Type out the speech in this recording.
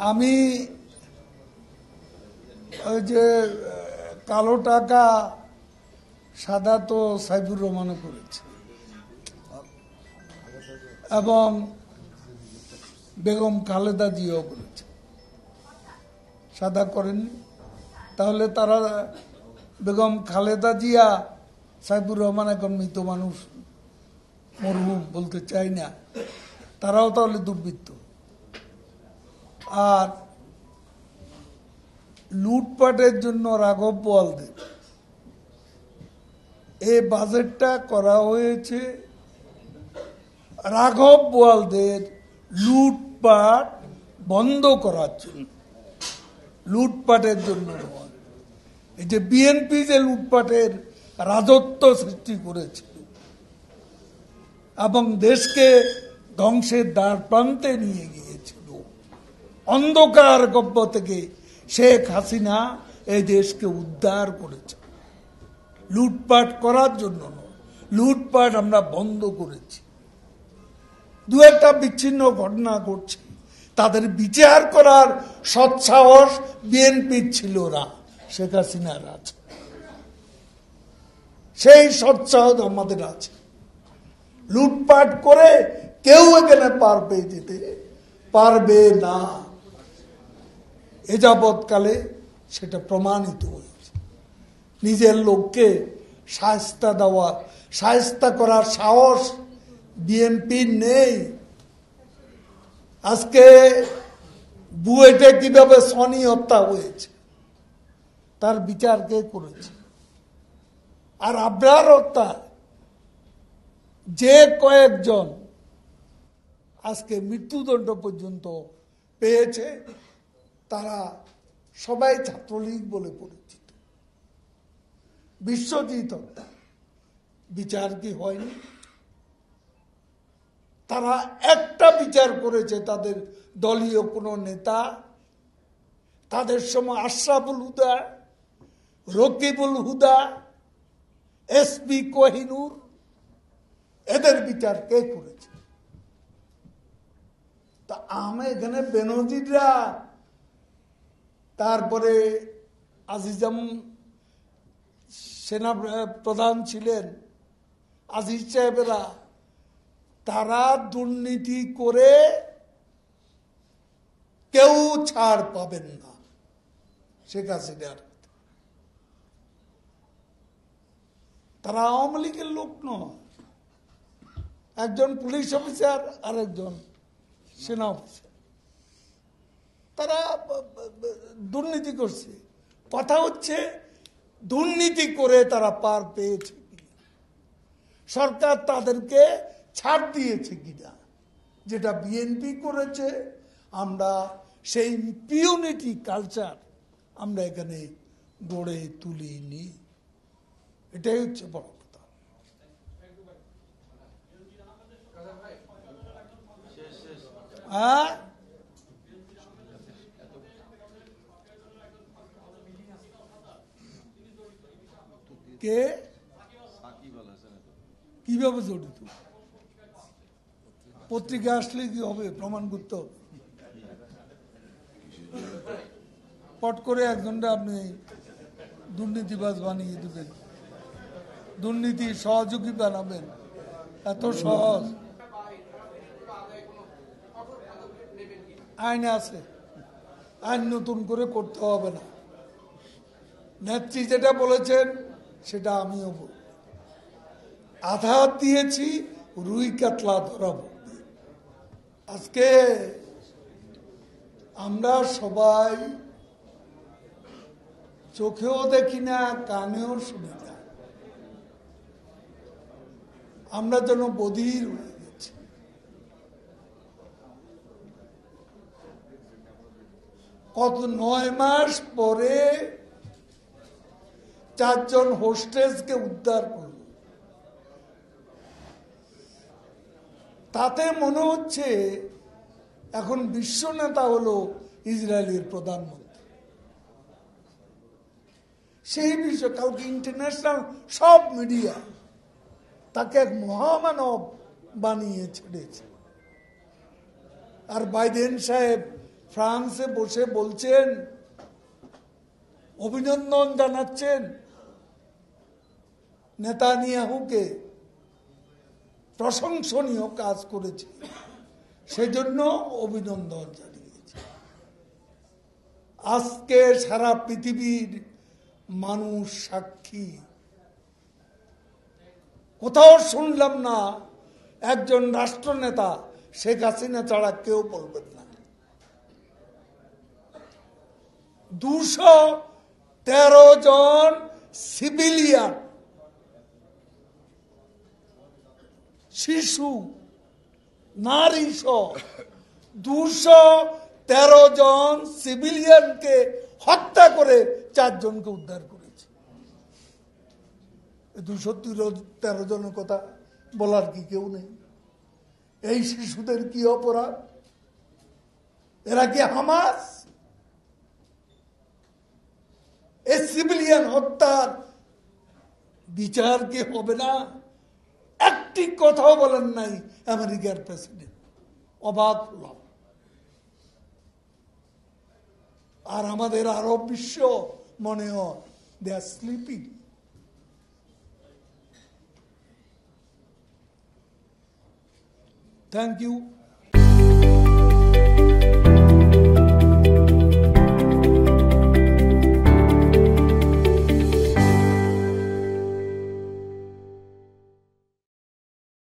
আমি ওই যে কালো টাকা সাদা তো সাইফুর রহমানও করেছে এবং বেগম খালেদা জিয়াও করেছে, সাদা করেননি। তাহলে তারা বেগম খালেদা জিয়া, সাইফুর রহমান এখন মৃত মানুষ, মরহুম বলতে চাই না, তারাও তাহলে দুর্বৃত্ত। আর লুটপাটের জন্য রাঘব বোয়ালদের এই বাজেটটা করা হয়েছে রাঘব বোয়ালদের লুটপাট বন্ধ করার জন্য, লুটপাটের জন্য নয়। এই যে বিএনপি যে লুটপাটের রাজত্ব সৃষ্টি করেছিল এবং দেশকে ধ্বংসের দ্বার প্রান্তে নিয়ে গিয়েছিল, অন্ধকার গব্য থেকে শেখ হাসিনা এই দেশকে উদ্ধার করেছে। লুটপাট করার জন্য নয়, লুটপাট আমরা বন্ধ করেছি। দু একটা বিচ্ছিন্ন ঘটনা ঘটছে, তাদের বিচার করার সৎসাহস বিএনপির ছিল না, শেখ হাসিনার আছে। সেই সৎসাহস আমাদের আছে। লুটপাট করে কেউ এখানে পার পেয়ে যেতে পারবে না, এ যাবৎকালে সেটা প্রমাণিত হয়েছে। নিজের লোককে শায়েস্তা দেওয়া, শায়েস্তা করার সাহস বিএনপির নেই। আজকে বুয়েটে কিভাবে সনি হত্যা হয়েছে তার বিচার কে করেছে? আর আবরার হত্যা যে কয়েকজন আজকে মৃত্যুদণ্ড পর্যন্ত পেয়েছে তারা সবাই ছাত্রলীগ বলে পরিচিত। বিশ্বজিৎ হত্যা বিচার কি হয়নি? তারা একটা বিচার করেছে তাদের দলীয় কোন নেতা, তাদের সময় আশরাফুল হুদা, রকিবুল হুদা, এসপি কোহিনুর, এদের বিচার কে করেছে? তা আমি এখানে বেনজিররা, তারপরে আজিজাম সেনা প্রধান ছিলেন, আজিজ সাহেবেরা, তারা দুর্নীতি করে কেউ ছাড় পাবেন না শেখ হাসিনার। তারা আওয়ামী লীগের লোক নয়, একজন পুলিশ অফিসার আর একজন সেনা অফিসার, তারা দুর্নীতি করছে। কথা হচ্ছে দুর্নীতি করে তারা পার পেয়েছে কিনা, সরকার তাদেরকে ছাড় দিয়েছে কিনা। যেটা বিএনপি করেছে, আমরা সেই ইম্পিউনিটি কালচার আমরা এখানে গড়ে তুলিনি, এটাই হচ্ছে বড় কথা। হ্যাঁ, কে কিভাবে জড়িত? পত্রিকা আসলে কি হবে? প্রমাণ করতে হবে। পট করে একজনটা আপনি দুর্নীতিবাজ বানিয়ে দেবেন, দুর্নীতি সহযোগী বানাবেন, এত সহজ? আইনে আছে, আইন নতুন করে করতে হবে না। নেত্রী যেটা বলেছেন সেটা আমিও বলব, আধা দিয়েছি রুই কাতলা ধরাবো। আজকে আমরা সবাই চোখেও দেখি না, কানেও শুনি না, আমরা যেন বধির হয়ে গেছি। কত 9 মাস পরে 4 জন হোস্টেসকে উদ্ধার করল, তাতে মনে হচ্ছে এখন বিশ্ব নেতা হলো ইসরায়েলের প্রধানমন্ত্রী। সেই বিষয় কালকে ইন্টারন্যাশনাল সব মিডিয়া তাকে এক মহামানব বানিয়ে ছেড়েছে। আর বাইডেন সাহেব ফ্রান্সে বসে বলছেন, অভিনন্দন জানাচ্ছেন নেতানিয়াহুকে, প্রশংসনীয় কাজ করেছে, সেজন্য অভিনন্দন জানিয়েছে। আজকে সারা পৃথিবীর মানুষ সাক্ষী। কোথাও শুনলাম না একজন রাষ্ট্রনেতা শেখ হাসিনা ছাড়া কেউ বলবেন না। 213 জন সিভিলিয়ান, শিশু, নারী সহ 213 জন সিভিলিয়ানকে হত্যা করে 4 জনকে উদ্ধার করেছে। 213 জনের কথা বলার কি কেউ নেই? এই শিশুদের কি অপরাধ? এরা কি হামাস? এই সিভিলিয়ান হত্যার বিচার কি হবে না? একটি কথাও বলেন নাই আমেরিকার প্রেসিডেন্ট। অবাক হলাম। আর আমাদের আরব বিশ্ব মনে হয় they are sleeping. Thank you.